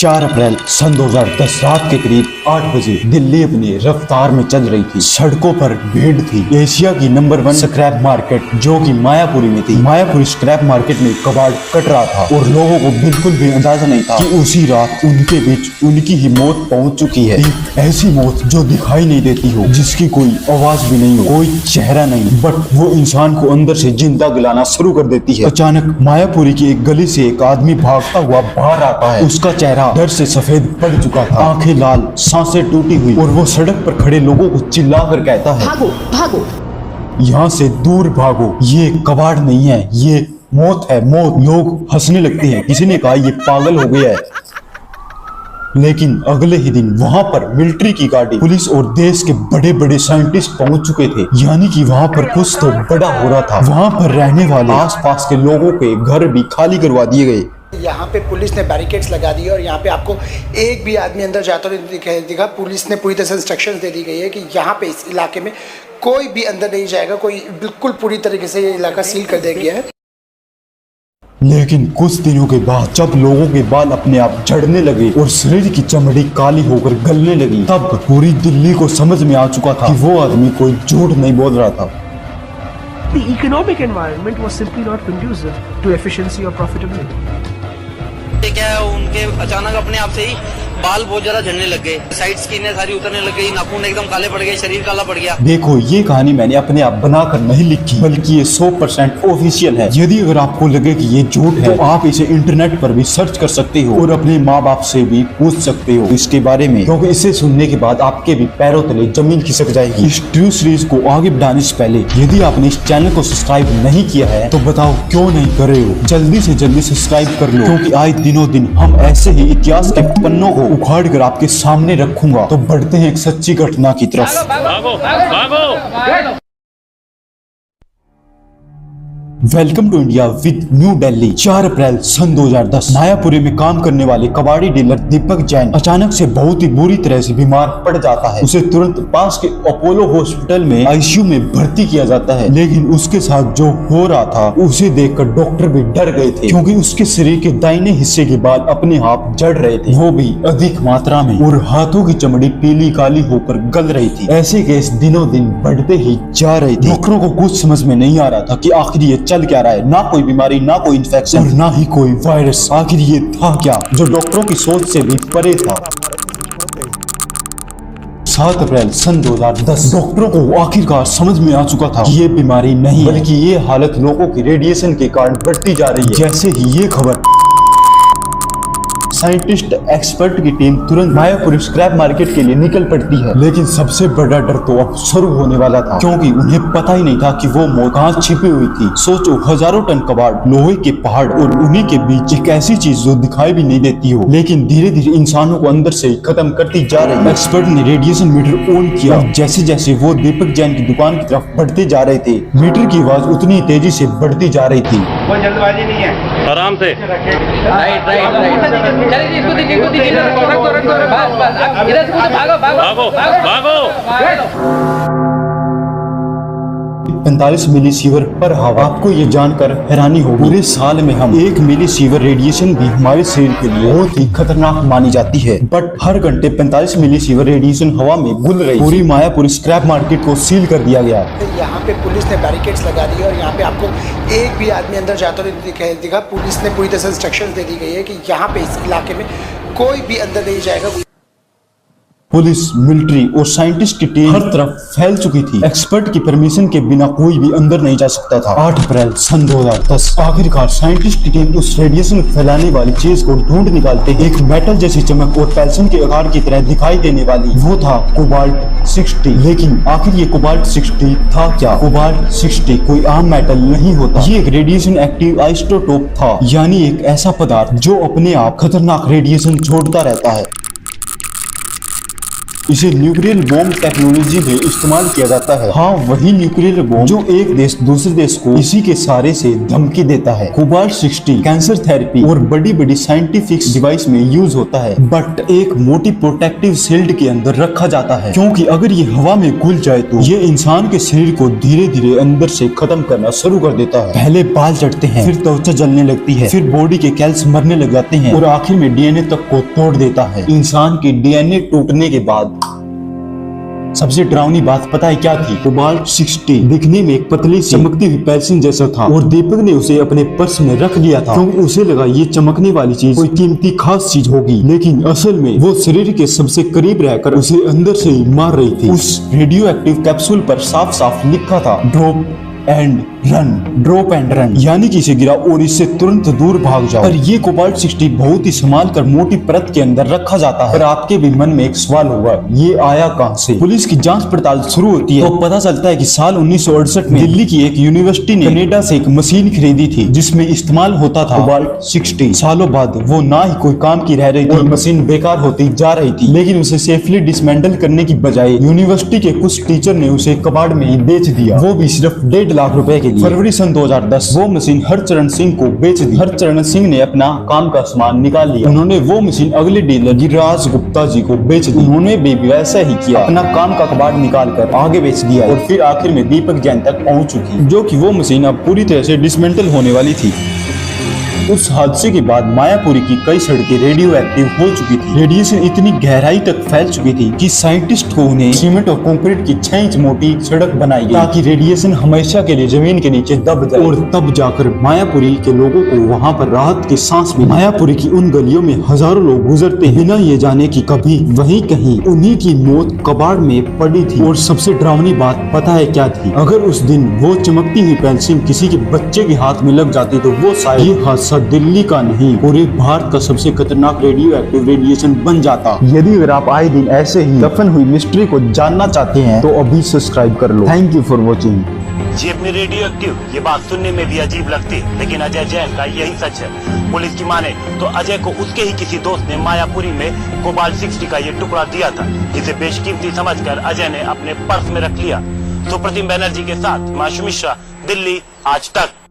4 अप्रैल सन 2010 रात के करीब 8 बजे दिल्ली अपनी रफ्तार में चल रही थी। सड़कों पर भीड़ थी। एशिया की नंबर 1 स्क्रैप मार्केट जो कि मायापुरी में थी। मायापुरी स्क्रैप मार्केट में कबाड़ कट रहा था और लोगों को बिल्कुल भी अंदाजा नहीं था कि उसी रात उनके बीच उनकी ही मौत पहुंच चुकी है। एक ऐसी मौत जो दिखाई नहीं देती हो, जिसकी कोई आवाज भी नहीं हो, कोई चेहरा नहीं, बट वो इंसान को अंदर से जिंदा गलाना शुरू कर देती है। अचानक मायापुरी की एक गली से एक आदमी भागता हुआ बाहर आता है। उसका चेहरा डर से सफेद पड़ चुका था, आंखें लाल, सांसें टूटी हुई, और वो सड़क पर खड़े लोगों को चिल्लाकर कहता है, भागो भागो, यहाँ से दूर भागो, ये कबाड़ नहीं है, ये मौत है, मौत। लोग हंसने लगते हैं। किसी ने कहा ये पागल हो गया है। लेकिन अगले ही दिन वहां पर मिलिट्री की गाड़ी, पुलिस और देश के बड़े बड़े साइंटिस्ट पहुंच चुके थे। यानी कि वहां पर कुछ तो बड़ा हो रहा था। वहां पर रहने वाले आसपास के लोगों के घर भी खाली करवा दिए गए। यहाँ पे पुलिस ने बैरिकेड्स लगा दिए और यहाँ पे आपको एक भी आदमी अंदर जाता नहीं दिखा। पुलिस ने पूरी तरह से इंस्ट्रक्शंस दे दी गई है कि यहाँ पे इस इलाके में कोई भी अंदर नहीं जाएगा। कोई बिल्कुल पूरी तरीके से ये इलाका सील कर दिया गया है। लेकिन कुछ दिनों के बाद जब लोगों के बाल अपने आप झड़ने लगे और शरीर की चमड़ी काली होकर गलने लगी, तब पूरी दिल्ली को समझ में आ चुका था कि वो आदमी कोई झूठ नहीं बोल रहा था। The economic environment was simply not conducive to efficiency or profitability. क्या है, उनके अचानक अपने आप से ही बाल बहुत ज्यादा झड़ने लग गए, साइड स्किन सारी उतरने लग गई, नाखून एकदम काले पड़ गए, शरीर काला पड़ गया। देखो, ये कहानी मैंने अपने आप बनाकर नहीं लिखी, बल्कि ये 100% ऑफिशियल है। यदि अगर आपको लगे कि ये झूठ है, तो आप इसे इंटरनेट पर भी सर्च कर सकते हो और अपने माँ बाप से भी पूछ सकते हो इसके बारे में, क्योंकि इसे सुनने के बाद आपके भी पैरों तले जमीन खिसक जाएगी। इस ट्रू सीरीज को आगे बढ़ाने से पहले यदि आपने इस चैनल को सब्सक्राइब नहीं किया है तो बताओ क्यों नहीं कर रहे हो। जल्दी से जल्दी सब्सक्राइब कर लो, क्योंकि आए दिनों दिन हम ऐसे ही इतिहास के पन्नों को उखाड़ कर आपके सामने रखूंगा। तो बढ़ते हैं एक सच्ची घटना की तरफ। भागो, भागो। Welcome to India with New Delhi. 4 अप्रैल सन 2010 मायापुरी में काम करने वाले कबाड़ी डीलर दीपक जैन अचानक से बहुत ही बुरी तरह से बीमार पड़ जाता है। उसे तुरंत पास के अपोलो हॉस्पिटल में आईसीयू में भर्ती किया जाता है। लेकिन उसके साथ जो हो रहा था उसे देखकर डॉक्टर भी डर गए थे, क्योंकि उसके शरीर के दाहिने हिस्से के बाल अपने आप झड़ रहे थे, वो भी अधिक मात्रा में, और हाथों की चमड़ी पीली काली होकर गल रही थी। ऐसे केस दिनों दिन बढ़ते ही जा रहे थे। डॉक्टरों को कुछ समझ में नहीं आ रहा था कि आखिर ये चल क्या रहा है। ना कोई बीमारी, ना कोई इन्फेक्शन, और ना ही कोई वायरस। आखिर ये था क्या जो डॉक्टरों की सोच से भी परे था। 7 अप्रैल सन 2010 डॉक्टरों को आखिरकार समझ में आ चुका था कि ये बीमारी नहीं, बल्कि ये हालत लोगों की रेडिएशन के कारण बढ़ती जा रही है। जैसे ही ये खबर साइंटिस्ट एक्सपर्ट की टीम तुरंत मायापुरी स्क्रैप मार्केट के लिए निकल पड़ती है। लेकिन सबसे बड़ा डर तो अब शुरू होने वाला था, क्योंकि उन्हें पता ही नहीं था कि वो मौत कहां छिपी हुई थी। सोचो, हजारों टन कबाड़, लोहे के पहाड़, और उन्हीं के बीच एक ऐसी चीज जो दिखाई भी नहीं देती हो, लेकिन धीरे धीरे इंसानों को अंदर से खत्म करती जा रही है। एक्सपर्ट ने रेडिएशन मीटर ऑन किया। जैसे जैसे वो दीपक जैन की दुकान की तरफ बढ़ते जा रहे थे, मीटर की आवाज उतनी तेजी से बढ़ती जा रही थी। कोई जल्दबाजी नहीं है, आराम से। चलिए इसको दीजिए, रख दो, बस इधर से भागो। 45 मिली सीवर पर हवा। आपको ये जानकर हैरानी होगी, पूरे साल में हम 1 मिली सीवर रेडिएशन भी हमारे शरीर के लिए बहुत ही खतरनाक मानी जाती है, बट हर घंटे 45 मिली सीवर रेडिएशन हवा में घुल रही। पूरी मायापुरी स्क्रैप मार्केट को सील कर दिया गया। यहाँ पे पुलिस ने बैरिकेड्स लगा दिए और यहाँ पे आपको एक भी आदमी अंदर जाता नहीं दिखा। पुलिस ने पूरी तरह से इंस्ट्रक्शंस दे दी गई है कि यहाँ पे इस इलाके में कोई भी अंदर नहीं जाएगा। पुलिस, मिलिट्री और साइंटिस्ट की टीम हर तरफ फैल चुकी थी। एक्सपर्ट की परमिशन के बिना कोई भी अंदर नहीं जा सकता था। 8 अप्रैल सन 2010 आखिरकार साइंटिस्ट की टीम उस रेडिएशन फैलाने वाली चीज को ढूंढ निकालते। एक मेटल जैसी चमक और पेंसिल के आकार की तरह दिखाई देने वाली, वो था कोबाल्ट 60। लेकिन आखिर ये कोबाल्ट 60 था क्या? कोबाल्ट 60 कोई आम मेटल नहीं होता। ये एक रेडिएशन एक्टिव आइसोटोप था, यानी एक ऐसा पदार्थ जो अपने आप खतरनाक रेडिएशन छोड़ता रहता है। इसे न्यूक्लियर बॉम्ब टेक्नोलॉजी में इस्तेमाल किया जाता है। हाँ, वही न्यूक्लियर बॉम्ब जो एक देश दूसरे देश को इसी के सहारे से धमकी देता है। कोबाल्ट 60 कैंसर थेरेपी और बड़ी बड़ी साइंटिफिक डिवाइस में यूज होता है, बट एक मोटी प्रोटेक्टिव शील्ड के अंदर रखा जाता है, क्योंकि अगर ये हवा में घुल जाए तो ये इंसान के शरीर को धीरे धीरे अंदर से खत्म करना शुरू कर देता है। पहले बाल झड़ते हैं, फिर त्वचा जलने लगती है, फिर बॉडी के सेल्स मरने लग जाते हैं और आखिर में डीएनए तक को तोड़ देता है। इंसान के डीएनए टूटने के बाद सबसे डरावनी बात पता है क्या थी? कोबाल्ट 60 दिखने में एक पतली चमकती हुई पेंसिल जैसा था और दीपक ने उसे अपने पर्स में रख लिया था, क्योंकि उसे लगा ये चमकने वाली चीज कोई कीमती खास चीज होगी, लेकिन असल में वो शरीर के सबसे करीब रहकर उसे अंदर से ही मार रही थी। उस रेडियो एक्टिव कैप्सूल पर साफ साफ लिखा था ड्रॉप एंड रन, यानी कि इसे गिरा और इससे तुरंत दूर भाग जाओ। पर ये कोबाल्ट 60 बहुत ही संभाल कर मोटी परत के अंदर रखा जाता है। पर आपके भी मन में एक सवाल होगा, ये आया कहां से? पुलिस की जांच पड़ताल शुरू होती है तो पता चलता है कि साल 1968 में दिल्ली की एक यूनिवर्सिटी ने कनाडा से एक मशीन खरीदी थी जिसमें इस्तेमाल होता था कोबाल्ट 60। सालों बाद वो ना ही कोई काम की रह रही थी और मशीन बेकार होती जा रही थी, लेकिन उसे सेफली डिसमेंटल करने की बजाय यूनिवर्सिटी के कुछ टीचर ने उसे कबाड़ में ही बेच दिया, वो भी सिर्फ 1.5 लाख रुपए के लिए। फरवरी सन 2010 वो मशीन हरचरण सिंह को बेच दी। हरचरण सिंह ने अपना काम का सामान निकाल लिया। उन्होंने वो मशीन अगले डीलर गिरिराज गुप्ता जी को बेच दी। उन्होंने भी वैसा ही किया, अपना काम का कबाड़ निकाल कर आगे बेच दिया और फिर आखिर में दीपक जैन तक पहुंच चुकी, जो कि वो मशीन अब पूरी तरह से डिसमेंटल होने वाली थी। उस हादसे के बाद मायापुरी की कई सड़कें रेडियो एक्टिव हो चुकी थी। रेडिएशन इतनी गहराई तक फैल चुकी थी कि साइंटिस्ट को उन्हें सीमेंट और कंक्रीट की 6 इंच मोटी सड़क बनाई गई ताकि रेडिएशन हमेशा के लिए जमीन के नीचे दब जाए, और तब जाकर मायापुरी के लोगों को वहां पर राहत की सांस मिली। मायापुरी की उन गलियों में हजारों लोग गुजरते बिना ये जाने की कभी वहीं कहीं उन्हीं की मौत कबाड़ में पड़ी थी। और सबसे डरावनी बात पता है क्या थी? अगर उस दिन वो चमकती हुई पेंसिल किसी के बच्चे के हाथ में लग जाती तो वो शायद ये हादसा दिल्ली का नहीं पूरे भारत का सबसे खतरनाक रेडियो एक्टिव रेडिएशन बन जाता। यदि अगर आप आए दिन ऐसे ही दफन हुई मिस्ट्री को जानना चाहते हैं तो अभी सब्सक्राइब कर लो। Thank you for watching. जेब में रेडियो एक्टिव, ये बात सुनने में भी अजीब लगती, लेकिन अजय जैन का यही सच है। पुलिस की माने तो अजय को उसके ही किसी दोस्त ने मायापुरी में कोबाल्ट 60 का ये टुकड़ा दिया था, जिसे बेशकीमती समझकर अजय ने अपने पर्स में रख लिया। सुप्रतिम बनर्जी के साथ हिमांशु मिश्रा, दिल्ली आज तक।